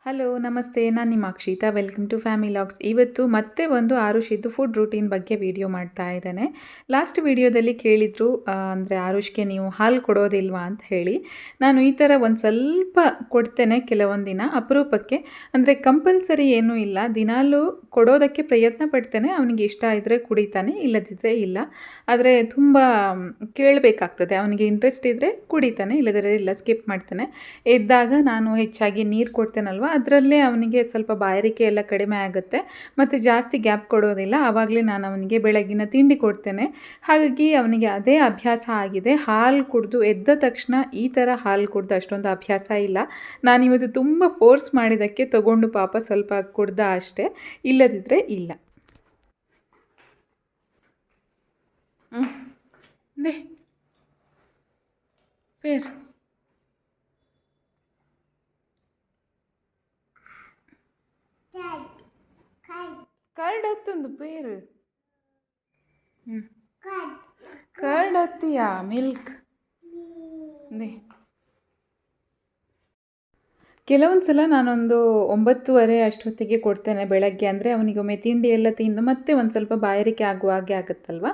Hello ನಮಸ್ತೆ, ನಾನು ನಿಮ್ಮ Akshita. Welcome to family logs. ಇವತ್ತು ಮತ್ತೆ ಒಂದು ಆರುಷಿದ್ದು ಫುಡ್ ರೂಟೀನ್ ಬಗ್ಗೆ ವಿಡಿಯೋ ಮಾಡ್ತಾ ಇದ್ದೇನೆ. ಲಾಸ್ಟ್ ವಿಡಿಯೋದಲ್ಲಿ ಕೇಳಿದ್ರು, ಅಂದರೆ ಆರುಷ್ಗೆ ನೀವು ಹಾಲು ಕೊಡೋದಿಲ್ವಾ ಅಂತ ಹೇಳಿ. ನಾನು ಈ ಥರ ಒಂದು ಸ್ವಲ್ಪ ಕೊಡ್ತೇನೆ ಕೆಲವೊಂದು ದಿನ ಅಪರೂಪಕ್ಕೆ, ಅಂದರೆ ಕಂಪಲ್ಸರಿ ಏನೂ ಇಲ್ಲ. ದಿನಾಲೂ ಕೊಡೋದಕ್ಕೆ ಪ್ರಯತ್ನ ಪಡ್ತೇನೆ. ಅವನಿಗೆ ಇಷ್ಟ ಇದ್ದರೆ ಕುಡಿತಾನೆ, ಇಲ್ಲದಿದ್ದರೆ ಇಲ್ಲ. ಆದರೆ ತುಂಬ ಕೇಳಬೇಕಾಗ್ತದೆ. ಅವನಿಗೆ ಇಂಟ್ರೆಸ್ಟ್ ಇದ್ದರೆ ಕುಡಿತಾನೆ, ಇಲ್ಲದಿದ್ದರೆ ಇಲ್ಲ, ಸ್ಕಿಪ್ ಮಾಡ್ತಾನೆ. ಎದ್ದಾಗ ನಾನು ಹೆಚ್ಚಾಗಿ ನೀರು ಕೊಡ್ತೇನಲ್ವ, ಅದರಲ್ಲೇ ಅವನಿಗೆ ಸ್ವಲ್ಪ ಬಾಯಾರಿಕೆ ಎಲ್ಲ ಕಡಿಮೆ ಆಗುತ್ತೆ. ಮತ್ತು ಜಾಸ್ತಿ ಗ್ಯಾಪ್ ಕೊಡೋದಿಲ್ಲ. ಆವಾಗಲೇ ನಾನು ಅವನಿಗೆ ಬೆಳಗಿನ ತಿಂಡಿ ಕೊಡ್ತೇನೆ. ಹಾಗಾಗಿ ಅವನಿಗೆ ಅದೇ ಅಭ್ಯಾಸ ಆಗಿದೆ. ಹಾಲು ಕುಡಿದು ಎದ್ದ ತಕ್ಷಣ ಈ ಥರ ಹಾಲು ಕುಡ್ದು ಅಷ್ಟೊಂದು ಅಭ್ಯಾಸ ಇಲ್ಲ. ನಾನಿವತ್ತು ತುಂಬ ಫೋರ್ಸ್ ಮಾಡಿದ್ದಕ್ಕೆ ತಗೊಂಡು ಪಾಪ ಸ್ವಲ್ಪ ಕುಡ್ದ ಅಷ್ಟೇ, ಇಲ್ಲದಿದ್ದರೆ ಇಲ್ಲ. ದೇ ಪೇರ್ ಕರ್ಡ್ ಹತ್ತೊಂದು ಪೇರು ಕರ್ಡ್ ಹತ್ತಿಯಾ ಮಿಲ್ಕ್ ದೇ. ಕೆಲವೊಂದು ಸಲ ನಾನೊಂದು 9:30 ಅಷ್ಟೊತ್ತಿಗೆ ಕೊಡ್ತೇನೆ ಬೆಳಗ್ಗೆ. ಅಂದರೆ ಅವನಿಗೊಮ್ಮೆ ತಿಂಡಿ ಎಲ್ಲ ತಿಂದು ಮತ್ತೆ ಒಂದು ಸ್ವಲ್ಪ ಬಾಯಾರಿಕೆ ಆಗುವ ಹಾಗೆ ಆಗುತ್ತಲ್ವ,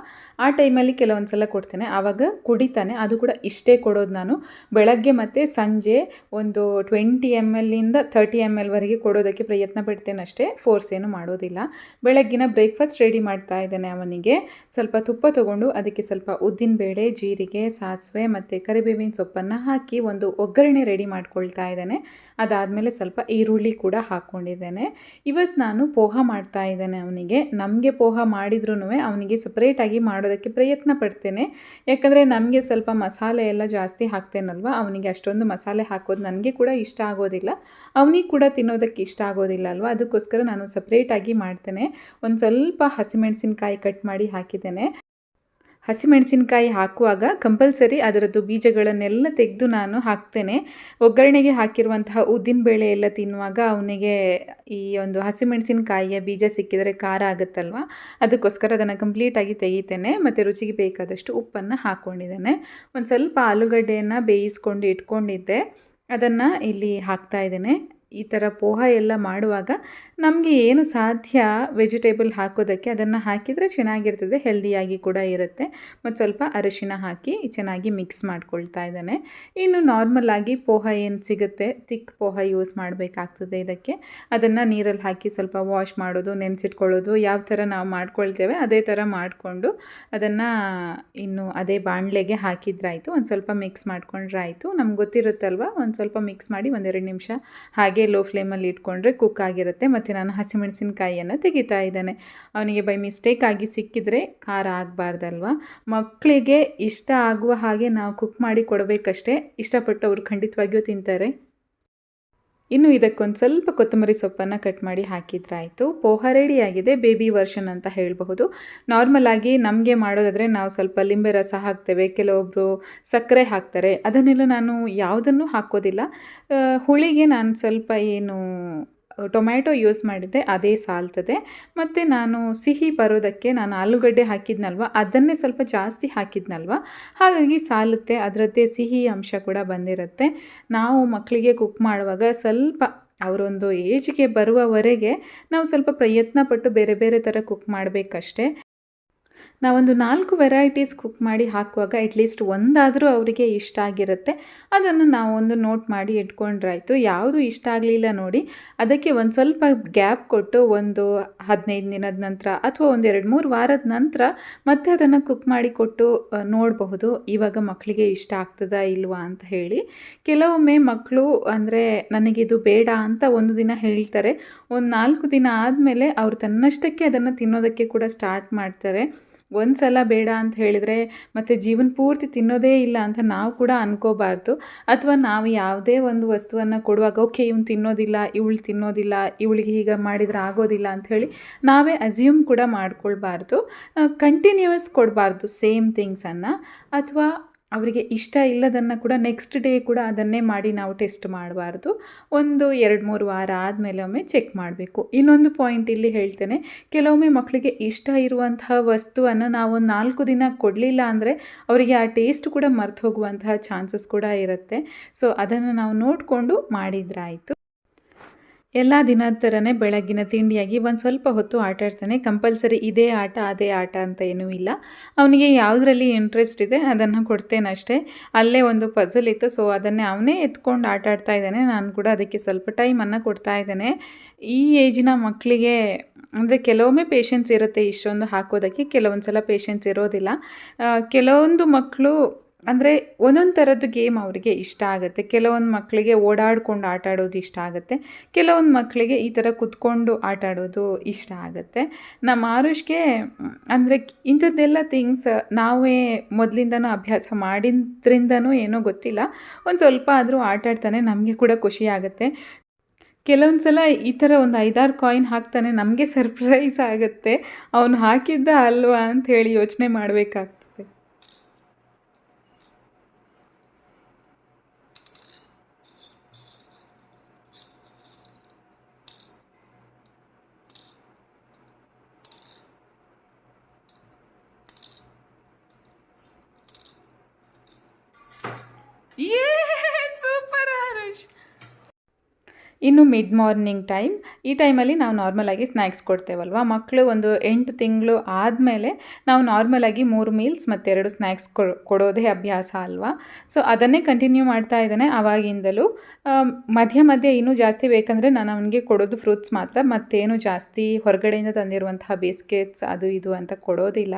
ಆ ಟೈಮಲ್ಲಿ ಕೆಲವೊಂದು ಸಲ ಕೊಡ್ತೇನೆ. ಆವಾಗ ಕುಡಿತಾನೆ. ಅದು ಕೂಡ ಇಷ್ಟೇ ಕೊಡೋದು ನಾನು. ಬೆಳಗ್ಗೆ ಮತ್ತು ಸಂಜೆ ಒಂದು 20 ml 30 ml ವರೆಗೆ ಕೊಡೋದಕ್ಕೆ ಪ್ರಯತ್ನ ಪಡ್ತೇನೆ ಅಷ್ಟೇ, ಫೋರ್ಸ್ ಏನು ಮಾಡೋದಿಲ್ಲ. ಬೆಳಗ್ಗಿನ ಬ್ರೇಕ್ಫಾಸ್ಟ್ ರೆಡಿ ಮಾಡ್ತಾ ಇದ್ದೇನೆ. ಅವನಿಗೆ ಸ್ವಲ್ಪ ತುಪ್ಪ ತೊಗೊಂಡು ಅದಕ್ಕೆ ಸ್ವಲ್ಪ ಉದ್ದಿನಬೇಳೆ, ಜೀರಿಗೆ, ಸಾಸಿವೆ ಮತ್ತು ಕರಿಬೇವಿನ ಸೊಪ್ಪನ್ನು ಹಾಕಿ ಒಂದು ಒಗ್ಗರಣೆ ರೆಡಿ ಮಾಡ್ಕೊಳ್ತಾ ಇದ್ದೇನೆ. ಅದಾದಮೇಲೆ ಸ್ವಲ್ಪ ಈರುಳ್ಳಿ ಕೂಡ ಹಾಕ್ಕೊಂಡಿದ್ದೇನೆ. ಇವತ್ತು ನಾನು ಪೋಹ ಮಾಡ್ತಾ ಇದ್ದೇನೆ ಅವನಿಗೆ. ನಮಗೆ ಪೋಹ ಮಾಡಿದ್ರೂ ಅವನಿಗೆ ಸಪ್ರೇಟಾಗಿ ಮಾಡೋದಕ್ಕೆ ಪ್ರಯತ್ನ ಪಡ್ತೇನೆ. ಯಾಕಂದರೆ ನಮಗೆ ಸ್ವಲ್ಪ ಮಸಾಲೆ ಎಲ್ಲ ಜಾಸ್ತಿ ಹಾಕ್ತೇನಲ್ವ, ಅವನಿಗೆ ಅಷ್ಟೊಂದು ಮಸಾಲೆ ಹಾಕೋದು ನನಗೆ ಕೂಡ ಇಷ್ಟ ಆಗೋದಿಲ್ಲ, ಅವನಿಗೆ ಕೂಡ ತಿನ್ನೋದಕ್ಕೆ ಇಷ್ಟ ಆಗೋದಿಲ್ಲ ಅಲ್ವ. ಅದಕ್ಕೋಸ್ಕರ ನಾನು ಸಪ್ರೇಟಾಗಿ ಮಾಡ್ತೇನೆ. ಒಂದು ಸ್ವಲ್ಪ ಹಸಿಮೆಣಸಿನ್ಕಾಯಿ ಕಟ್ ಮಾಡಿ ಹಾಕಿದ್ದೇನೆ. ಹಸಿಮೆಣಸಿನ್ಕಾಯಿ ಹಾಕುವಾಗ ಕಂಪಲ್ಸರಿ ಅದರದ್ದು ಬೀಜಗಳನ್ನೆಲ್ಲ ತೆಗೆದು ನಾನು ಹಾಕ್ತೇನೆ. ಒಗ್ಗರಣೆಗೆ ಹಾಕಿರುವಂತಹ ಉದ್ದಿನಬೇಳೆ ಎಲ್ಲ ತಿನ್ನುವಾಗ ಅವನಿಗೆ ಈ ಒಂದು ಹಸಿಮೆಣಸಿನ್ಕಾಯಿಯ ಬೀಜ ಸಿಕ್ಕಿದರೆ ಖಾರ ಆಗುತ್ತಲ್ವ, ಅದಕ್ಕೋಸ್ಕರ ಅದನ್ನು ಕಂಪ್ಲೀಟಾಗಿ ತೆಗಿತೇನೆ. ಮತ್ತು ರುಚಿಗೆ ಬೇಕಾದಷ್ಟು ಉಪ್ಪನ್ನು ಹಾಕ್ಕೊಂಡಿದ್ದೇನೆ. ಒಂದು ಸ್ವಲ್ಪ ಆಲೂಗಡ್ಡೆಯನ್ನು ಬೇಯಿಸ್ಕೊಂಡು ಇಟ್ಕೊಂಡಿದ್ದೆ, ಅದನ್ನು ಇಲ್ಲಿ ಹಾಕ್ತಾ ಇದ್ದೇನೆ. ಈ ಥರ ಪೋಹ ಎಲ್ಲ ಮಾಡುವಾಗ ನಮಗೆ ಏನು ಸಾಧ್ಯ ವೆಜಿಟೇಬಲ್ ಹಾಕೋದಕ್ಕೆ ಅದನ್ನು ಹಾಕಿದರೆ ಚೆನ್ನಾಗಿರ್ತದೆ, ಹೆಲ್ದಿಯಾಗಿ ಕೂಡ ಇರುತ್ತೆ. ಮತ್ತು ಸ್ವಲ್ಪ ಅರಿಶಿನ ಹಾಕಿ ಚೆನ್ನಾಗಿ ಮಿಕ್ಸ್ ಮಾಡ್ಕೊಳ್ತಾ ಇದ್ದಾನೆ. ಇನ್ನು ನಾರ್ಮಲಾಗಿ ಪೋಹ ಏನು ಸಿಗುತ್ತೆ, ತಿಕ್ ಪೋಹ ಯೂಸ್ ಮಾಡಬೇಕಾಗ್ತದೆ ಇದಕ್ಕೆ. ಅದನ್ನು ನೀರಲ್ಲಿ ಹಾಕಿ ಸ್ವಲ್ಪ ವಾಶ್ ಮಾಡೋದು, ನೆನೆಸಿಟ್ಕೊಳ್ಳೋದು, ಯಾವ ಥರ ನಾವು ಮಾಡ್ಕೊಳ್ತೇವೆ ಅದೇ ಥರ ಮಾಡಿಕೊಂಡು ಅದನ್ನು ಇನ್ನು ಅದೇ ಬಾಣಲೆಗೆ ಹಾಕಿದ್ರಾಯಿತು. ಒಂದು ಸ್ವಲ್ಪ ಮಿಕ್ಸ್ ಮಾಡ್ಕೊಂಡ್ರಾಯಿತು. ನಮ್ಗೆ ಗೊತ್ತಿರುತ್ತಲ್ವ, ಒಂದು ಸ್ವಲ್ಪ ಮಿಕ್ಸ್ ಮಾಡಿ 1-2 ನಿಮಿಷ ಹಾಗೆ ಲೋ ಫ್ಲೇಮಲ್ಲಿ ಇಟ್ಕೊಂಡ್ರೆ ಕುಕ್ ಆಗಿರುತ್ತೆ. ಮತ್ತು ನಾನು ಹಸಿಮೆಣಸಿನ್ಕಾಯಿಯನ್ನು ತೆಗಿತಾ ಇದ್ದೇನೆ. ಅವನಿಗೆ ಬೈ ಮಿಸ್ಟೇಕ್ ಆಗಿ ಸಿಕ್ಕಿದರೆ ಖಾರ ಆಗಬಾರ್ದಲ್ವ. ಮಕ್ಕಳಿಗೆ ಇಷ್ಟ ಆಗುವ ಹಾಗೆ ನಾವು ಕುಕ್ ಮಾಡಿ ಕೊಡಬೇಕಷ್ಟೇ, ಇಷ್ಟಪಟ್ಟು ಅವರು ಖಂಡಿತವಾಗಿಯೂ ತಿಂತಾರೆ. ಇನ್ನು ಇದಕ್ಕೊಂದು ಸ್ವಲ್ಪ ಕೊತ್ತಂಬರಿ ಸೊಪ್ಪನ್ನು ಕಟ್ ಮಾಡಿ ಹಾಕಿದ್ರಾಯಿತು. ಪೋಹ ರೆಡಿಯಾಗಿದೆ. ಬೇಬಿ ವರ್ಷನ್ ಅಂತ ಹೇಳಬಹುದು. ನಾರ್ಮಲಾಗಿ ನಮಗೆ ಮಾಡೋದಾದರೆ ನಾವು ಸ್ವಲ್ಪ ಲಿಂಬೆ ರಸ ಹಾಕ್ತೇವೆ, ಕೆಲವೊಬ್ಬರು ಸಕ್ಕರೆ ಹಾಕ್ತಾರೆ. ಅದನ್ನೆಲ್ಲ ನಾನು ಯಾವುದನ್ನು ಹಾಕೋದಿಲ್ಲ. ಹುಳಿಗೆ ನಾನು ಸ್ವಲ್ಪ ಏನು ಟೊಮ್ಯಾಟೊ ಯೂಸ್ ಮಾಡಿದ್ದೆ, ಅದೇ ಸಾಲ್ತದೆ. ಮತ್ತು ನಾನು ಸಿಹಿ ಬರೋದಕ್ಕೆ ನಾನು ಆಲೂಗಡ್ಡೆ ಹಾಕಿದ್ನಲ್ವ, ಅದನ್ನೇ ಸ್ವಲ್ಪ ಜಾಸ್ತಿ ಹಾಕಿದ್ನಲ್ವ, ಹಾಗಾಗಿ ಸಾಲುತ್ತೆ. ಅದರದ್ದೇ ಸಿಹಿ ಅಂಶ ಕೂಡ ಬಂದಿರುತ್ತೆ. ನಾವು ಮಕ್ಕಳಿಗೆ ಕುಕ್ ಮಾಡುವಾಗ ಸ್ವಲ್ಪ ಅವರೊಂದು ಏಜಿಗೆ ಬರುವವರೆಗೆ ನಾವು ಸ್ವಲ್ಪ ಪ್ರಯತ್ನ ಪಟ್ಟು ಬೇರೆ ಬೇರೆ ಥರ ಕುಕ್ ಮಾಡಬೇಕಷ್ಟೆ. ನಾವೊಂದು 4 ವೆರೈಟೀಸ್ ಕುಕ್ ಮಾಡಿ ಹಾಕುವಾಗ ಅಟ್ಲೀಸ್ಟ್ ಒಂದಾದರೂ ಅವರಿಗೆ ಇಷ್ಟ ಆಗಿರುತ್ತೆ. ಅದನ್ನು ನಾವೊಂದು ನೋಟ್ ಮಾಡಿ ಇಟ್ಕೊಂಡ್ರಾಯಿತು. ಯಾವುದು ಇಷ್ಟ ಆಗಲಿಲ್ಲ ನೋಡಿ, ಅದಕ್ಕೆ ಒಂದು ಸ್ವಲ್ಪ ಗ್ಯಾಪ್ ಕೊಟ್ಟು ಒಂದು 15 ದಿನದ ನಂತರ ಅಥವಾ ಒಂದು 2-3 ವಾರದ ನಂತರ ಮತ್ತೆ ಅದನ್ನು ಕುಕ್ ಮಾಡಿ ಕೊಟ್ಟು ನೋಡಬಹುದು, ಇವಾಗ ಮಕ್ಕಳಿಗೆ ಇಷ್ಟ ಆಗ್ತದಾ ಇಲ್ವಾ ಅಂತ ಹೇಳಿ. ಕೆಲವೊಮ್ಮೆ ಮಕ್ಕಳು ಅಂದರೆ ನನಗಿದು ಬೇಡ ಅಂತ ಒಂದು ದಿನ ಹೇಳ್ತಾರೆ, ಒಂದು 4 ದಿನ ಆದಮೇಲೆ ಅವರು ತನ್ನಷ್ಟಕ್ಕೆ ಅದನ್ನು ತಿನ್ನೋದಕ್ಕೆ ಕೂಡ ಸ್ಟಾರ್ಟ್ ಮಾಡ್ತಾರೆ. ಒಂದು ಸಲ ಬೇಡ ಅಂತ ಹೇಳಿದರೆ ಮತ್ತು ಜೀವನ ಪೂರ್ತಿ ತಿನ್ನೋದೇ ಇಲ್ಲ ಅಂತ ನಾವು ಕೂಡ ಅನ್ಕೋಬಾರ್ದು. ಅಥವಾ ನಾವು ಯಾವುದೇ ಒಂದು ವಸ್ತುವನ್ನು ಕೊಡುವಾಗ ಓಕೆ ಇವನು ತಿನ್ನೋದಿಲ್ಲ, ಇವಳು ತಿನ್ನೋದಿಲ್ಲ, ಇವಳಿಗೆ ಹೀಗೆ ಮಾಡಿದರೆ ಆಗೋದಿಲ್ಲ ಅಂಥೇಳಿ ನಾವೇ ಅಸ್ಯೂಮ್ ಕೂಡ ಮಾಡ್ಕೊಳ್ಬಾರ್ದು. ಕಂಟಿನ್ಯೂಯಸ್ ಕೊಡಬಾರ್ದು ಸೇಮ್ ಥಿಂಗ್ಸನ್ನು. ಅಥವಾ ಅವರಿಗೆ ಇಷ್ಟ ಇಲ್ಲದನ್ನು ಕೂಡ ನೆಕ್ಸ್ಟ್ ಡೇ ಕೂಡ ಅದನ್ನೇ ಮಾಡಿ ನಾವು ಟೆಸ್ಟ್ ಮಾಡಬಾರ್ದು. ಒಂದು 2-3 ವಾರ ಆದಮೇಲೆ ಒಮ್ಮೆ ಚೆಕ್ ಮಾಡಬೇಕು. ಇನ್ನೊಂದು ಪಾಯಿಂಟ್ ಇಲ್ಲಿ ಹೇಳ್ತೇನೆ, ಕೆಲವೊಮ್ಮೆ ಮಕ್ಕಳಿಗೆ ಇಷ್ಟ ಇರುವಂತಹ ವಸ್ತುವನ್ನು ನಾವು 4 ದಿನ ಕೊಡಲಿಲ್ಲ ಅಂದರೆ ಅವರಿಗೆ ಆ ಟೇಸ್ಟ್ ಕೂಡ ಮರ್ತು ಹೋಗುವಂತಹ ಚಾನ್ಸಸ್ ಕೂಡ ಇರುತ್ತೆ. ಸೊ ಅದನ್ನು ನಾವು ನೋಡಿಕೊಂಡು ಮಾಡಿದ್ರಾಯಿತು. ಎಲ್ಲ ದಿನದ ಥರನೇ ಬೆಳಗ್ಗಿನ ತಿಂಡಿಯಾಗಿ ಒಂದು ಸ್ವಲ್ಪ ಹೊತ್ತು ಆಟ ಆಡ್ತಾನೆ. ಕಂಪಲ್ಸರಿ ಇದೇ ಆಟ, ಅದೇ ಆಟ ಅಂತ ಏನೂ ಇಲ್ಲ. ಅವನಿಗೆ ಯಾವುದರಲ್ಲಿ ಇಂಟ್ರೆಸ್ಟ್ ಇದೆ ಅದನ್ನು ಕೊಡ್ತೇನಷ್ಟೇ. ಅಲ್ಲೇ ಒಂದು ಪಝಲ್ ಇತ್ತು, ಸೊ ಅದನ್ನೇ ಅವನೇ ಎತ್ಕೊಂಡು ಆಟ ಆಡ್ತಾ ಇದ್ದಾನೆ. ನಾನು ಕೂಡ ಅದಕ್ಕೆ ಸ್ವಲ್ಪ ಟೈಮನ್ನು ಕೊಡ್ತಾ ಇದ್ದೇನೆ. ಈ ಏಜಿನ ಮಕ್ಕಳಿಗೆ ಅಂದರೆ ಕೆಲವೊಮ್ಮೆ ಪೇಷನ್ಸ್ ಇರುತ್ತೆ ಇಷ್ಟೊಂದು ಹಾಕೋದಕ್ಕೆ, ಕೆಲವೊಂದು ಸಲ ಪೇಷನ್ಸ್ ಇರೋದಿಲ್ಲ. ಕೆಲವೊಂದು ಮಕ್ಕಳು ಅಂದರೆ ಒಂದೊಂದು ಥರದ್ದು ಗೇಮ್ ಅವರಿಗೆ ಇಷ್ಟ ಆಗುತ್ತೆ. ಕೆಲವೊಂದು ಮಕ್ಕಳಿಗೆ ಓಡಾಡ್ಕೊಂಡು ಆಟ ಆಡೋದು ಇಷ್ಟ ಆಗುತ್ತೆ. ಕೆಲವೊಂದು ಮಕ್ಕಳಿಗೆ ಈ ಥರ ಕುತ್ಕೊಂಡು ಆಟ ಆಡೋದು ಇಷ್ಟ ಆಗುತ್ತೆ. ನಮ್ಮ ಆರುಷ್ಗೆ ಅಂದರೆ ಇಂಥದ್ದೆಲ್ಲ ಥಿಂಗ್ಸ್ ನಾವೇ ಮೊದಲಿಂದನೂ ಅಭ್ಯಾಸ ಮಾಡಿದ್ರಿಂದನೂ ಏನೋ ಗೊತ್ತಿಲ್ಲ, ಒಂದು ಸ್ವಲ್ಪ ಆದರೂ ಆಟ ಆಡ್ತಾನೆ. ನಮಗೆ ಕೂಡ ಖುಷಿ ಆಗುತ್ತೆ. ಕೆಲವೊಂದು ಸಲ ಈ ಥರ ಒಂದು 5-6 ಕಾಯಿನ್ ಹಾಕ್ತಾನೆ, ನಮಗೆ ಸರ್ಪ್ರೈಸ್ ಆಗುತ್ತೆ. ಅವನು ಹಾಕಿದ್ದ ಅಲ್ವಾ ಅಂತ ಹೇಳಿ ಯೋಚನೆ ಮಾಡಬೇಕಾಗ್ತದೆ. ಸೂಪರ್ ಆರುಷ್. ಇನ್ನು ಮಿಡ್ ಮಾರ್ನಿಂಗ್ ಟೈಮ್, ಈ ಟೈಮಲ್ಲಿ ನಾವು ನಾರ್ಮಲಾಗಿ ಸ್ನ್ಯಾಕ್ಸ್ ಕೊಡ್ತೇವಲ್ವ. ಮಕ್ಕಳು ಒಂದು 8 ತಿಂಗಳು ಆದಮೇಲೆ ನಾವು ನಾರ್ಮಲಾಗಿ 3 ಮೀಲ್ಸ್ ಮತ್ತು 2 ಸ್ನ್ಯಾಕ್ಸ್ ಕೊಡೋದೇ ಅಭ್ಯಾಸ ಅಲ್ವಾ. ಸೊ ಅದನ್ನೇ ಕಂಟಿನ್ಯೂ ಮಾಡ್ತಾ ಇದ್ದಾನೆ ಆವಾಗಿಂದಲೂ. ಮಧ್ಯ ಮಧ್ಯೆ ಇನ್ನೂ ಜಾಸ್ತಿ ಬೇಕಂದರೆ ನಾನು ಅವನಿಗೆ ಕೊಡೋದು ಫ್ರೂಟ್ಸ್ ಮಾತ್ರ, ಮತ್ತೇನು ಜಾಸ್ತಿ ಹೊರಗಡೆಯಿಂದ ತಂದಿರುವಂತಹ ಬಿಸ್ಕೆಟ್ಸ್ ಅದು ಇದು ಅಂತ ಕೊಡೋದಿಲ್ಲ.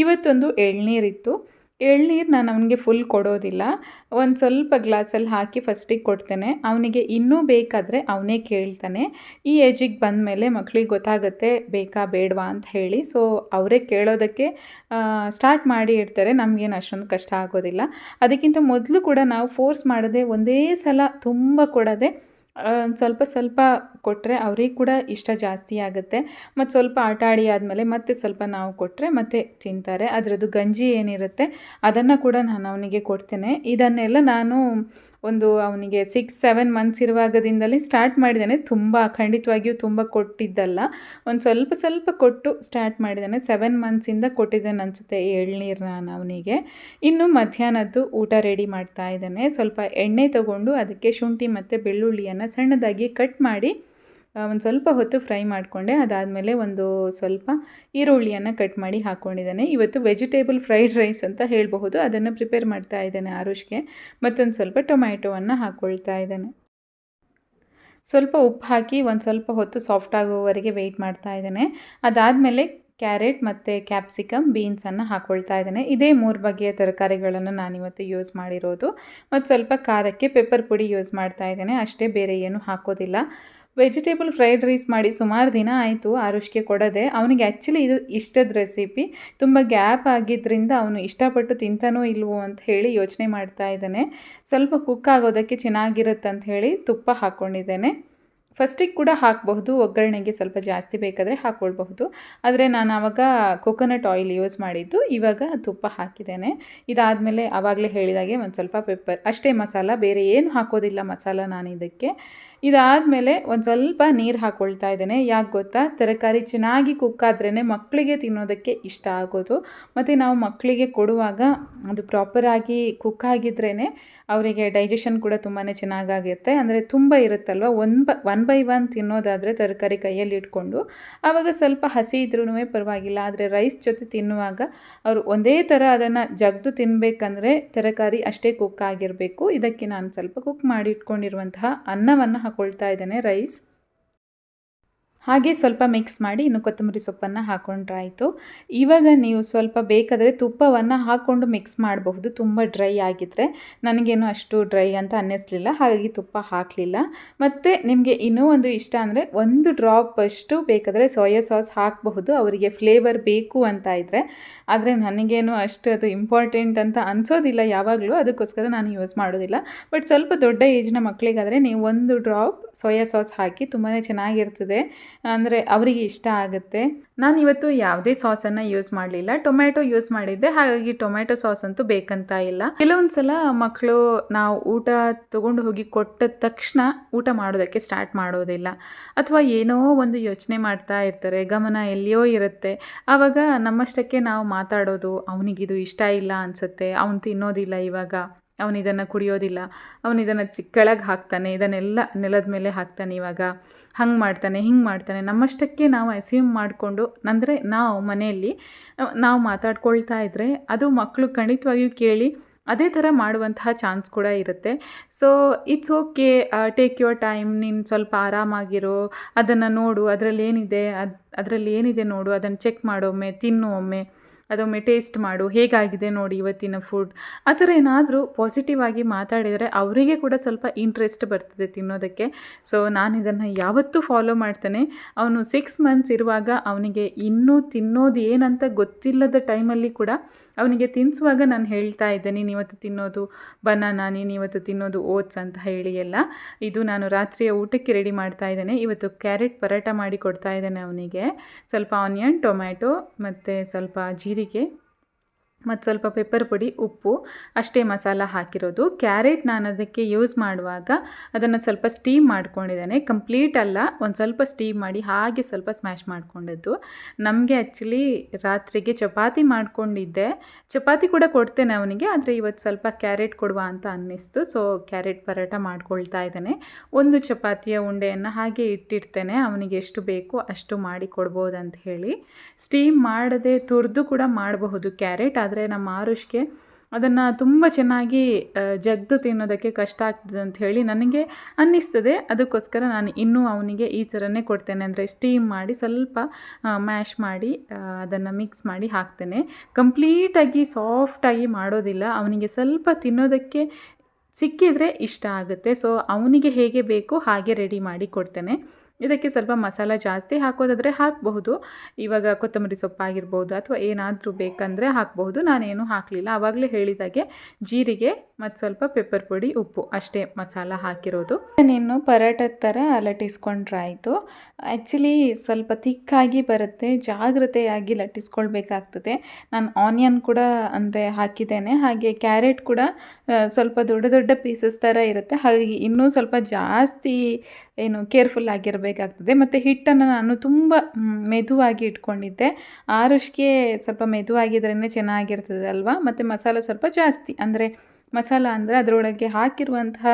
ಇವತ್ತೊಂದು ಎಳ್ನೀರಿತ್ತು. ಎಳ್ನೀರು ನಾನು ಅವನಿಗೆ ಫುಲ್ ಕೊಡೋದಿಲ್ಲ, ಒಂದು ಸ್ವಲ್ಪ ಗ್ಲಾಸಲ್ಲಿ ಹಾಕಿ ಫಸ್ಟಿಗೆ ಕೊಡ್ತೇನೆ. ಅವನಿಗೆ ಇನ್ನೂ ಬೇಕಾದರೆ ಅವನೇ ಕೇಳ್ತಾನೆ. ಈ ಏಜಿಗೆ ಬಂದಮೇಲೆ ಮಕ್ಕಳಿಗೆ ಗೊತ್ತಾಗುತ್ತೆ ಬೇಕಾ ಬೇಡವಾ ಅಂತ ಹೇಳಿ. ಸೊ ಅವರೇ ಕೇಳೋದಕ್ಕೆ ಸ್ಟಾರ್ಟ್ ಮಾಡಿ ಇಡ್ತಾರೆ. ನಮಗೇನು ಅಷ್ಟೊಂದು ಕಷ್ಟ ಆಗೋದಿಲ್ಲ. ಅದಕ್ಕಿಂತ ಮೊದಲು ಕೂಡ ನಾವು ಫೋರ್ಸ್ ಮಾಡದೆ ಒಂದೇ ಸಲ ತುಂಬ ಕೊಡದೆ ಸ್ವಲ್ಪ ಸ್ವಲ್ಪ ಕೊಟ್ಟರೆ ಅವ್ರಿಗೆ ಕೂಡ ಇಷ್ಟ ಜಾಸ್ತಿ ಆಗುತ್ತೆ. ಮತ್ತು ಸ್ವಲ್ಪ ಆಟ ಆಡಿ ಆದಮೇಲೆ ಮತ್ತೆ ಸ್ವಲ್ಪ ನಾವು ಕೊಟ್ಟರೆ ಮತ್ತೆ ತಿಂತಾರೆ. ಅದರದ್ದು ಗಂಜಿ ಏನಿರುತ್ತೆ ಅದನ್ನು ಕೂಡ ನಾನು ಅವನಿಗೆ ಕೊಡ್ತೇನೆ. ಇದನ್ನೆಲ್ಲ ನಾನು ಒಂದು ಅವನಿಗೆ 6-7 ಮಂತ್ಸ್ ಇರುವಾಗದಿಂದಲೇ ಸ್ಟಾರ್ಟ್ ಮಾಡಿದ್ದೇನೆ. ತುಂಬ ಖಂಡಿತವಾಗಿಯೂ ತುಂಬ ಕೊಟ್ಟಿದ್ದಲ್ಲ, ಒಂದು ಸ್ವಲ್ಪ ಸ್ವಲ್ಪ ಕೊಟ್ಟು ಸ್ಟಾರ್ಟ್ ಮಾಡಿದ್ದೇನೆ. 7 ಮಂತ್ಸಿಂದ ಕೊಟ್ಟಿದ್ದೇನೆ ಅನಿಸುತ್ತೆ ಈ ಎಳ್ನೀರನ್ನ ನಾನು ಅವನಿಗೆ. ಇನ್ನು ಮಧ್ಯಾಹ್ನದ್ದು ಊಟ ರೆಡಿ ಮಾಡ್ತಾ ಇದ್ದೇನೆ. ಸ್ವಲ್ಪ ಎಣ್ಣೆ ತಗೊಂಡು ಅದಕ್ಕೆ ಶುಂಠಿ ಮತ್ತು ಬೆಳ್ಳುಳ್ಳಿಯನ್ನು ಸಣ್ಣದಾಗಿ ಕಟ್ ಮಾಡಿ ಒಂದು ಸ್ವಲ್ಪ ಹೊತ್ತು ಫ್ರೈ ಮಾಡಿಕೊಂಡೆ. ಅದಾದಮೇಲೆ ಒಂದು ಸ್ವಲ್ಪ ಈರುಳ್ಳಿಯನ್ನು ಕಟ್ ಮಾಡಿ ಹಾಕ್ಕೊಂಡಿದ್ದೇನೆ. ಇವತ್ತು ವೆಜಿಟೇಬಲ್ ಫ್ರೈಡ್ ರೈಸ್ ಅಂತ ಹೇಳಬಹುದು, ಅದನ್ನು ಪ್ರಿಪೇರ್ ಮಾಡ್ತಾ ಇದ್ದೇನೆ ಆರುಷ್ಗೆ. ಮತ್ತೊಂದು ಸ್ವಲ್ಪ ಟೊಮ್ಯಾಟೊವನ್ನು ಹಾಕ್ಕೊಳ್ತಾ ಇದ್ದೇನೆ. ಸ್ವಲ್ಪ ಉಪ್ಪು ಹಾಕಿ ಒಂದು ಸ್ವಲ್ಪ ಹೊತ್ತು ಸಾಫ್ಟ್ ಆಗೋವರೆಗೆ ವೆಯ್ಟ್ ಮಾಡ್ತಾ ಇದ್ದೇನೆ. ಅದಾದಮೇಲೆ ಕ್ಯಾರೆಟ್ ಮತ್ತು ಕ್ಯಾಪ್ಸಿಕಮ್, ಬೀನ್ಸನ್ನು ಹಾಕ್ಕೊಳ್ತಾ ಇದ್ದೇನೆ. ಇದೇ 3 ಬಗೆಯ ತರಕಾರಿಗಳನ್ನು ನಾನಿವತ್ತು ಯೂಸ್ ಮಾಡಿರೋದು. ಮತ್ತು ಸ್ವಲ್ಪ ಖಾರಕ್ಕೆ ಪೆಪ್ಪರ್ ಪುಡಿ ಯೂಸ್ ಮಾಡ್ತಾ ಇದ್ದೇನೆ ಅಷ್ಟೇ, ಬೇರೆ ಏನೂ ಹಾಕೋದಿಲ್ಲ. ವೆಜಿಟೇಬಲ್ ಫ್ರೈಡ್ ರೈಸ್ ಮಾಡಿ ಸುಮಾರು ದಿನ ಆಯಿತು ಆರುಷ್ಗೆ ಕೊಡೋದೆ. ಅವನಿಗೆ ಆ್ಯಕ್ಚುಲಿ ಇದು ಇಷ್ಟದ ರೆಸಿಪಿ. ತುಂಬ ಗ್ಯಾಪ್ ಆಗಿದ್ದರಿಂದ ಅವನು ಇಷ್ಟಪಟ್ಟು ತಿಂತಾನೋ ಇಲ್ವೋ ಅಂತ ಹೇಳಿ ಯೋಚನೆ ಮಾಡ್ತಾ ಇದ್ದಾನೆ. ಸ್ವಲ್ಪ ಕುಕ್ ಆಗೋದಕ್ಕೆ ಚೆನ್ನಾಗಿರುತ್ತಂತ ಹೇಳಿ ತುಪ್ಪ ಹಾಕ್ಕೊಂಡಿದ್ದೇನೆ. ಫಸ್ಟಿಗೆ ಕೂಡ ಹಾಕಬಹುದು, ಒಗ್ಗರಣೆಗೆ ಸ್ವಲ್ಪ ಜಾಸ್ತಿ ಬೇಕಾದರೆ ಹಾಕ್ಕೊಳ್ಬಹುದು. ಆದರೆ ನಾನು ಆವಾಗ ಕೊಕೊನಟ್ ಆಯಿಲ್ ಯೂಸ್ ಮಾಡಿದ್ದು, ಇವಾಗ ತುಪ್ಪ ಹಾಕಿದ್ದೇನೆ. ಇದಾದಮೇಲೆ ಆವಾಗಲೇ ಹೇಳಿದಾಗೆ ಒಂದು ಸ್ವಲ್ಪ ಪೆಪ್ಪರ್ ಅಷ್ಟೇ, ಮಸಾಲ ಬೇರೆ ಏನು ಹಾಕೋದಿಲ್ಲ ಮಸಾಲ ನಾನು ಇದಕ್ಕೆ. ಇದಾದಮೇಲೆ ಒಂದು ಸ್ವಲ್ಪ ನೀರು ಹಾಕ್ಕೊಳ್ತಾ ಇದ್ದೇನೆ. ಯಾಕೆ ಗೊತ್ತಾ, ತರಕಾರಿ ಚೆನ್ನಾಗಿ ಕುಕ್ ಆದ್ರೇ ಮಕ್ಕಳಿಗೆ ತಿನ್ನೋದಕ್ಕೆ ಇಷ್ಟ ಆಗೋದು. ಮತ್ತು ನಾವು ಮಕ್ಕಳಿಗೆ ಕೊಡುವಾಗ ಅದು ಪ್ರಾಪರಾಗಿ ಕುಕ್ ಆಗಿದ್ರೇ ಅವರಿಗೆ ಡೈಜೆಷನ್ ಕೂಡ ತುಂಬಾ ಚೆನ್ನಾಗಾಗುತ್ತೆ. ಅಂದರೆ ತುಂಬ ಇರುತ್ತಲ್ವ, ಒನ್ ಬೈ ಒನ್ ತಿನ್ನೋದಾದರೆ ತರಕಾರಿ ಕೈಯಲ್ಲಿ ಇಟ್ಕೊಂಡು ಆವಾಗ ಸ್ವಲ್ಪ ಹಸಿ ಇದ್ರೂ ಪರವಾಗಿಲ್ಲ. ಆದರೆ ರೈಸ್ ಜೊತೆ ತಿನ್ನುವಾಗ ಅವರು ಒಂದೇ ಥರ ಅದನ್ನು ಜಗ್ದು ತಿನ್ನಬೇಕಂದ್ರೆ ತರಕಾರಿ ಅಷ್ಟೇ ಕುಕ್ ಆಗಿರಬೇಕು. ಇದಕ್ಕೆ ನಾನು ಸ್ವಲ್ಪ ಕುಕ್ ಮಾಡಿ ಇಟ್ಕೊಂಡಿರುವಂತಹ ಅನ್ನವನ್ನು ಹಾಕ್ಕೊಳ್ತಾ ಇದ್ದೇನೆ, ರೈಸ್. ಹಾಗೆ ಸ್ವಲ್ಪ ಮಿಕ್ಸ್ ಮಾಡಿ ಇನ್ನು ಕೊತ್ತಂಬರಿ ಸೊಪ್ಪನ್ನು ಹಾಕ್ಕೊಂಡ್ರಾಯಿತು. ಇವಾಗ ನೀವು ಸ್ವಲ್ಪ ಬೇಕಾದರೆ ತುಪ್ಪವನ್ನು ಹಾಕ್ಕೊಂಡು ಮಿಕ್ಸ್ ಮಾಡಬಹುದು, ತುಂಬ ಡ್ರೈ ಆಗಿದ್ದರೆ. ನನಗೇನು ಅಷ್ಟು ಡ್ರೈ ಅಂತ ಅನ್ನಿಸ್ಲಿಲ್ಲ, ಹಾಗಾಗಿ ತುಪ್ಪ ಹಾಕಲಿಲ್ಲ. ಮತ್ತು ನಿಮಗೆ ಇನ್ನೂ ಒಂದು ಇಷ್ಟ ಅಂದರೆ ಒಂದು ಡ್ರಾಪ್ ಅಷ್ಟು ಬೇಕಾದರೆ ಸೋಯಾ ಸಾಸ್ ಹಾಕಬಹುದು, ಅವರಿಗೆ ಫ್ಲೇವರ್ ಬೇಕು ಅಂತ ಇದ್ದರೆ. ಆದರೆ ನನಗೇನು ಅಷ್ಟು ಅದು ಇಂಪಾರ್ಟೆಂಟ್ ಅಂತ ಅನಿಸೋದಿಲ್ಲ ಯಾವಾಗಲೂ, ಅದಕ್ಕೋಸ್ಕರ ನಾನು ಯೂಸ್ ಮಾಡೋದಿಲ್ಲ. ಬಟ್ ಸ್ವಲ್ಪ ದೊಡ್ಡ ಏಜ್ನ ಮಕ್ಕಳಿಗಾದರೆ ನೀವು ಒಂದು ಡ್ರಾಪ್ ಸೋಯಾ ಸಾಸ್ ಹಾಕಿ ತುಂಬಾ ಚೆನ್ನಾಗಿರ್ತದೆ, ಅಂದರೆ ಅವರಿಗೆ ಇಷ್ಟ ಆಗುತ್ತೆ. ನಾನು ಇವತ್ತು ಯಾವುದೇ ಸಾಸನ್ನು ಯೂಸ್ ಮಾಡಲಿಲ್ಲ, ಟೊಮ್ಯಾಟೊ ಯೂಸ್ ಮಾಡಿದ್ದೆ. ಹಾಗಾಗಿ ಟೊಮ್ಯಾಟೊ ಸಾಸ್ ಅಂತೂ ಬೇಕಂತ ಇಲ್ಲ. ಕೆಲವೊಂದು ಸಲ ಮಕ್ಕಳು ನಾವು ಊಟ ತೊಗೊಂಡು ಹೋಗಿ ಕೊಟ್ಟ ತಕ್ಷಣ ಊಟ ಮಾಡೋದಕ್ಕೆ ಸ್ಟಾರ್ಟ್ ಮಾಡೋದಿಲ್ಲ, ಅಥವಾ ಏನೋ ಒಂದು ಯೋಚನೆ ಮಾಡ್ತಾ ಇರ್ತಾರೆ, ಗಮನ ಎಲ್ಲಿಯೋ ಇರುತ್ತೆ. ಆವಾಗ ನಮ್ಮಷ್ಟಕ್ಕೆ ನಾವು ಮಾತಾಡೋದು, ಅವನಿಗಿದು ಇಷ್ಟ ಇಲ್ಲ ಅನಿಸುತ್ತೆ, ಅವನು ತಿನ್ನೋದಿಲ್ಲ ಇವಾಗ ಅವನಿದನ್ನು ಕುಡಿಯೋದಿಲ್ಲ, ಅವನಿದನ್ನು ಕೆಳಗೆ ಹಾಕ್ತಾನೆ, ಇದನ್ನೆಲ್ಲ ನೆಲದ ಮೇಲೆ ಹಾಕ್ತಾನೆ, ಇವಾಗ ಹಂಗೆ ಮಾಡ್ತಾನೆ ಹಿಂಗೆ ಮಾಡ್ತಾನೆ. ನಮ್ಮಷ್ಟಕ್ಕೆ ನಾವು ಅಸ್ಯೂಮ್ ಮಾಡಿಕೊಂಡು, ಅಂದರೆ ನಾವು ಮನೆಯಲ್ಲಿ ನಾವು ಮಾತಾಡ್ಕೊಳ್ತಾ ಇದ್ದರೆ ಅದು ಮಕ್ಕಳು ಖಂಡಿತವಾಗಿಯೂ ಕೇಳಿ ಅದೇ ಥರ ಮಾಡುವಂತಹ ಚಾನ್ಸ್ ಕೂಡ ಇರುತ್ತೆ. So it's okay, take your time, ನೀನು ಸ್ವಲ್ಪ ಆರಾಮಾಗಿರೋ, ಅದನ್ನು ನೋಡು, ಅದರಲ್ಲಿ ಏನಿದೆ ನೋಡು, ಅದನ್ನು ಚೆಕ್ ಮಾಡೊಮ್ಮೆ, ತಿನ್ನು ಒಮ್ಮೆ, ಅದೊಮ್ಮೆ ಟೇಸ್ಟ್ ಮಾಡು, ಹೇಗಾಗಿದೆ ನೋಡಿ ಇವತ್ತಿನ ಫುಡ್. ಆ ಥರ ಏನಾದರೂ ಪಾಸಿಟಿವ್ ಆಗಿ ಮಾತಾಡಿದರೆ ಅವರಿಗೆ ಕೂಡ ಸ್ವಲ್ಪ ಇಂಟ್ರೆಸ್ಟ್ ಬರ್ತದೆ ತಿನ್ನೋದಕ್ಕೆ. ಸೊ ನಾನು ಇದನ್ನು ಯಾವತ್ತೂ ಫಾಲೋ ಮಾಡ್ತೇನೆ. ಅವನು 6 ಮಂತ್ಸ್ ಇರುವಾಗ ಅವನಿಗೆ ಇನ್ನೂ ತಿನ್ನೋದು ಏನಂತ ಗೊತ್ತಿಲ್ಲದ ಟೈಮಲ್ಲಿ ಕೂಡ ಅವನಿಗೆ ತಿನ್ನಿಸುವಾಗ ನಾನು ಹೇಳ್ತಾ ಇದ್ದೆ, ನೀನು ಇವತ್ತು ತಿನ್ನೋದು ಬನಾನಾ, ನೀನು ಇವತ್ತು ತಿನ್ನೋದು ಓಟ್ಸ್ ಅಂತ ಹೇಳಿ ಎಲ್ಲ. ಇದು ನಾನು ರಾತ್ರಿಯ ಊಟಕ್ಕೆ ರೆಡಿ ಮಾಡ್ತಾ ಇದ್ದೇನೆ. ಇವತ್ತು ಕ್ಯಾರೆಟ್ ಪರೋಟ ಮಾಡಿ ಕೊಡ್ತಾ ಇದ್ದೇನೆ ಅವನಿಗೆ. ಸ್ವಲ್ಪ ಆನಿಯನ್, ಟೊಮ್ಯಾಟೊ ಮತ್ತು ಸ್ವಲ್ಪ ಜೀರಿಗೆ ಮತ್ತು ಸ್ವಲ್ಪ ಪೆಪ್ಪರ್ ಪುಡಿ, ಉಪ್ಪು, ಅಷ್ಟೇ ಮಸಾಲ ಹಾಕಿರೋದು. ಕ್ಯಾರೆಟ್ ನಾನು ಅದಕ್ಕೆ ಯೂಸ್ ಮಾಡುವಾಗ ಅದನ್ನು ಸ್ವಲ್ಪ ಸ್ಟೀಮ್ ಮಾಡ್ಕೊಂಡಿದ್ದೇನೆ, ಕಂಪ್ಲೀಟ್ ಅಲ್ಲ, ಒಂದು ಸ್ವಲ್ಪ ಸ್ಟೀಮ್ ಮಾಡಿ ಹಾಗೆ ಸ್ವಲ್ಪ ಸ್ಮ್ಯಾಶ್ ಮಾಡ್ಕೊಂಡದ್ದು. ನಮಗೆ ಆ್ಯಕ್ಚುಲಿ ರಾತ್ರಿಗೆ ಚಪಾತಿ ಮಾಡ್ಕೊಂಡಿದ್ದೆ, ಚಪಾತಿ ಕೂಡ ಕೊಡ್ತೇನೆ ಅವನಿಗೆ, ಆದರೆ ಇವತ್ತು ಸ್ವಲ್ಪ ಕ್ಯಾರೆಟ್ ಕೊಡುವ ಅಂತ ಅನ್ನಿಸ್ತು. ಸೊ ಕ್ಯಾರೆಟ್ ಪರೋಟ ಮಾಡ್ಕೊಳ್ತಾ ಇದ್ದೇನೆ. ಒಂದು ಚಪಾತಿಯ ಉಂಡೆಯನ್ನು ಹಾಗೆ ಇಟ್ಟಿರ್ತೇನೆ, ಅವನಿಗೆ ಎಷ್ಟು ಬೇಕು ಅಷ್ಟು ಮಾಡಿ ಕೊಡ್ಬೋದು ಅಂತ ಹೇಳಿ. ಸ್ಟೀಮ್ ಮಾಡದೆ ತುರಿದು ಕೂಡ ಮಾಡಬಹುದು ಕ್ಯಾರೆಟ್, ಆದರೆ ನಮ್ಮ ಆರುಷ್ಗೆ ಅದನ್ನು ತುಂಬ ಚೆನ್ನಾಗಿ ಜಗ್ದು ತಿನ್ನೋದಕ್ಕೆ ಕಷ್ಟ ಆಗ್ತದೆ ಅಂತ ಹೇಳಿ ನನಗೆ ಅನ್ನಿಸ್ತದೆ. ಅದಕ್ಕೋಸ್ಕರ ನಾನು ಇನ್ನೂ ಅವನಿಗೆ ಈ ಥರನೇ ಕೊಡ್ತೇನೆ, ಅಂದರೆ ಸ್ಟೀಮ್ ಮಾಡಿ ಸ್ವಲ್ಪ ಮ್ಯಾಶ್ ಮಾಡಿ ಅದನ್ನು ಮಿಕ್ಸ್ ಮಾಡಿ ಹಾಕ್ತೇನೆ. ಕಂಪ್ಲೀಟಾಗಿ ಸಾಫ್ಟಾಗಿ ಮಾಡೋದಿಲ್ಲ, ಅವನಿಗೆ ಸ್ವಲ್ಪ ತಿನ್ನೋದಕ್ಕೆ ಸಿಕ್ಕಿದರೆ ಇಷ್ಟ ಆಗುತ್ತೆ. ಸೊ ಅವನಿಗೆ ಹೇಗೆ ಬೇಕು ಹಾಗೆ ರೆಡಿ ಮಾಡಿ ಕೊಡ್ತೇನೆ. ಇದಕ್ಕೆ ಸ್ವಲ್ಪ ಮಸಾಲ ಜಾಸ್ತಿ ಹಾಕೋದಾದರೆ ಹಾಕಬಹುದು, ಇವಾಗ ಕೊತ್ತಂಬರಿ ಸೊಪ್ಪಾಗಿರ್ಬೋದು ಅಥವಾ ಏನಾದರೂ ಬೇಕಂದರೆ ಹಾಕಬಹುದು. ನಾನೇನು ಹಾಕಲಿಲ್ಲ, ಆವಾಗಲೇ ಹೇಳಿದಾಗೆ ಜೀರಿಗೆ ಮತ್ತು ಸ್ವಲ್ಪ ಪೆಪ್ಪರ್ ಪುಡಿ, ಉಪ್ಪು ಅಷ್ಟೇ ಮಸಾಲ ಹಾಕಿರೋದು. ನೀನು ಪರೋಟದ ಥರ ಲಟ್ಟಿಸ್ಕೊಂಡ್ರೆ ಆಯಿತು. ಆ್ಯಕ್ಚುಲಿ ಸ್ವಲ್ಪ ತಿಕ್ಕಾಗಿ ಬರುತ್ತೆ, ಜಾಗ್ರತೆಯಾಗಿ ಲಟ್ಟಿಸ್ಕೊಳ್ಬೇಕಾಗ್ತದೆ. ನಾನು ಆನಿಯನ್ ಕೂಡ ಅಂದರೆ ಹಾಕಿದ್ದೇನೆ, ಹಾಗೆ ಕ್ಯಾರೆಟ್ ಕೂಡ ಸ್ವಲ್ಪ ದೊಡ್ಡ ದೊಡ್ಡ ಪೀಸಸ್ ಥರ ಇರುತ್ತೆ, ಹಾಗಾಗಿ ಇನ್ನೂ ಸ್ವಲ್ಪ ಜಾಸ್ತಿ ಕೇರ್ಫುಲ್ ಆಗಿರಬೇಕಾಗ್ತದೆ. ಮತ್ತು ಹಿಟ್ಟನ್ನು ನಾನು ತುಂಬ ಮೆದುವಾಗಿ ಇಟ್ಕೊಂಡಿದ್ದೆ, ಆರುಷ್ಗೆ ಸ್ವಲ್ಪ ಮೆದುವಾಗಿದ್ರೇ ಚೆನ್ನಾಗಿರ್ತದೆ ಅಲ್ವಾ. ಮತ್ತು ಮಸಾಲ ಸ್ವಲ್ಪ ಜಾಸ್ತಿ, ಅಂದರೆ ಮಸಾಲ ಅಂದರೆ ಅದರೊಳಗೆ ಹಾಕಿರುವಂತಹ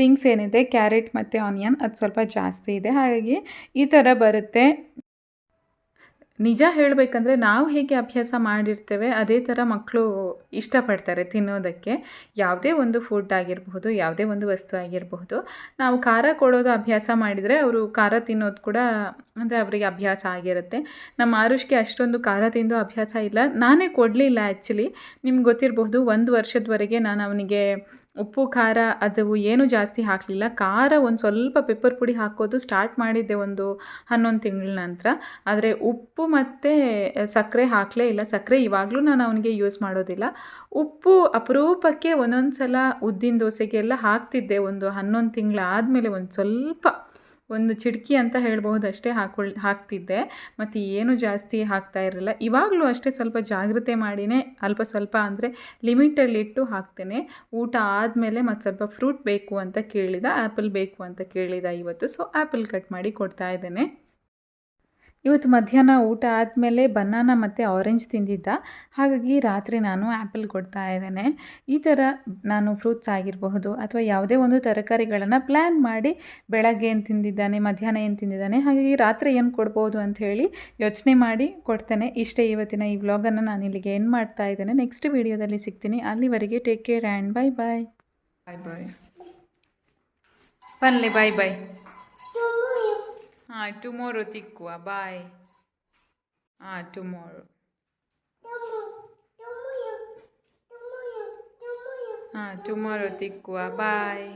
ಥಿಂಗ್ಸ್ ಏನಿದೆ, ಕ್ಯಾರೆಟ್ ಮತ್ತು ಆನಿಯನ್, ಅದು ಸ್ವಲ್ಪ ಜಾಸ್ತಿ ಇದೆ, ಹಾಗಾಗಿ ಈ ಥರ ಬರುತ್ತೆ. ನಿಜ ಹೇಳಬೇಕಂದ್ರೆ ನಾವು ಹೇಗೆ ಅಭ್ಯಾಸ ಮಾಡಿರ್ತೇವೆ ಅದೇ ಥರ ಮಕ್ಕಳು ಇಷ್ಟಪಡ್ತಾರೆ ತಿನ್ನೋದಕ್ಕೆ. ಯಾವುದೇ ಒಂದು ಫುಡ್ ಆಗಿರಬಹುದು, ಯಾವುದೇ ಒಂದು ವಸ್ತು ಆಗಿರಬಹುದು, ನಾವು ಖಾರ ಕೊಡೋದು ಅಭ್ಯಾಸ ಮಾಡಿದರೆ ಅವರು ಖಾರ ತಿನ್ನೋದು ಕೂಡ ಅಂದರೆ ಅವರಿಗೆ ಅಭ್ಯಾಸ ಆಗಿರುತ್ತೆ. ನಮ್ಮ ಆರುಷ್ಗೆ ಅಷ್ಟೊಂದು ಖಾರ ತಿಂದು ಅಭ್ಯಾಸ ಇಲ್ಲ, ನಾನೇ ಕೊಡಲಿಲ್ಲ ಆ್ಯಕ್ಚುಲಿ. ನಿಮ್ಗೆ ಗೊತ್ತಿರಬಹುದು, 1 ವರ್ಷದವರೆಗೆ ನಾನು ಅವನಿಗೆ ಉಪ್ಪು ಖಾರ ಅದು ಏನೂ ಜಾಸ್ತಿ ಹಾಕಲಿಲ್ಲ. ಖಾರ ಒಂದು ಸ್ವಲ್ಪ ಪೆಪ್ಪರ್ ಪುಡಿ ಹಾಕೋದು ಸ್ಟಾರ್ಟ್ ಮಾಡಿದ್ದೆ ಒಂದು 11 ತಿಂಗಳ ನಂತರ, ಆದರೆ ಉಪ್ಪು ಮತ್ತು ಸಕ್ಕರೆ ಹಾಕಲೇ ಇಲ್ಲ. ಸಕ್ಕರೆ ಇವಾಗಲೂ ನಾನು ಅವನಿಗೆ ಯೂಸ್ ಮಾಡೋದಿಲ್ಲ. ಉಪ್ಪು ಅಪರೂಪಕ್ಕೆ ಒಂದೊಂದು ಸಲ ಉದ್ದಿನ ದೋಸೆಗೆಲ್ಲ ಹಾಕ್ತಿದ್ದೆ, ಒಂದು 11 ತಿಂಗಳಾದಮೇಲೆ ಒಂದು ಚಿಟಕಿ ಅಂತ ಹೇಳ್ಬಹುದು ಅಷ್ಟೇ ಹಾಕ್ತಿದ್ದೆ, ಮತ್ತು ಏನು ಜಾಸ್ತಿ ಹಾಕ್ತಾ ಇರಲಿಲ್ಲ. ಇವಾಗಲೂ ಅಷ್ಟೇ ಸ್ವಲ್ಪ ಜಾಗ್ರತೆ ಮಾಡಿನೇ ಅಲ್ಪ ಸ್ವಲ್ಪ ಅಂದರೆ ಲಿಮಿಟಲ್ಲಿಟ್ಟು ಹಾಕ್ತೇನೆ. ಊಟ ಆದಮೇಲೆ ಮತ್ತು ಸ್ವಲ್ಪ ಫ್ರೂಟ್ ಬೇಕು ಅಂತ ಕೇಳಿದ, ಆ್ಯಪಲ್ ಬೇಕು ಅಂತ ಕೇಳಿದ ಇವತ್ತು, ಸೊ ಆ್ಯಪಲ್ ಕಟ್ ಮಾಡಿ ಕೊಡ್ತಾ ಇದ್ದೇನೆ. ಇವತ್ತು ಮಧ್ಯಾಹ್ನ ಊಟ ಆದಮೇಲೆ ಬನಾನಾ ಮತ್ತು ಆರೆಂಜ್ ತಿಂದಿದ್ದ, ಹಾಗಾಗಿ ರಾತ್ರಿ ನಾನು ಆ್ಯಪಲ್ ಕೊಡ್ತಾ ಇದ್ದೇನೆ. ಈ ಥರ ನಾನು ಫ್ರೂಟ್ಸ್ ಆಗಿರಬಹುದು ಅಥವಾ ಯಾವುದೇ ಒಂದು ತರಕಾರಿಗಳನ್ನು ಪ್ಲ್ಯಾನ್ ಮಾಡಿ ಬೆಳಗ್ಗೆ ಏನು ತಿಂದಿದ್ದಾನೆ, ಮಧ್ಯಾಹ್ನ ಏನು ತಿಂದಿದ್ದಾನೆ, ಹಾಗಾಗಿ ರಾತ್ರಿ ಏನು ಕೊಡ್ಬೋದು ಅಂತ ಹೇಳಿ ಯೋಚನೆ ಮಾಡಿ ಕೊಡ್ತೇನೆ. ಇಷ್ಟೇ ಇವತ್ತಿನ ಈ ವ್ಲಾಗನ್ನು ನಾನು ಇಲ್ಲಿಗೆ ಎಂಡ್ ಮಾಡ್ತಾ ಇದ್ದೇನೆ. ನೆಕ್ಸ್ಟ್ ವಿಡಿಯೋದಲ್ಲಿ ಸಿಗ್ತೀನಿ. ಅಲ್ಲಿವರೆಗೆ take care and bye bye. Bye bye ಬನ್ನಿ, ಬಾಯ್ ಬಾಯ್. ಹಾಂ, ಟುಮಾರೋ ತಿಕ್ಕುವ, ಬಾಯ್. ಹಾಂ, ಟುಮಾರೋ. ಹಾಂ, ಟುಮಾರೋ ತಿಕ್ಕುವ, ಬಾಯ್.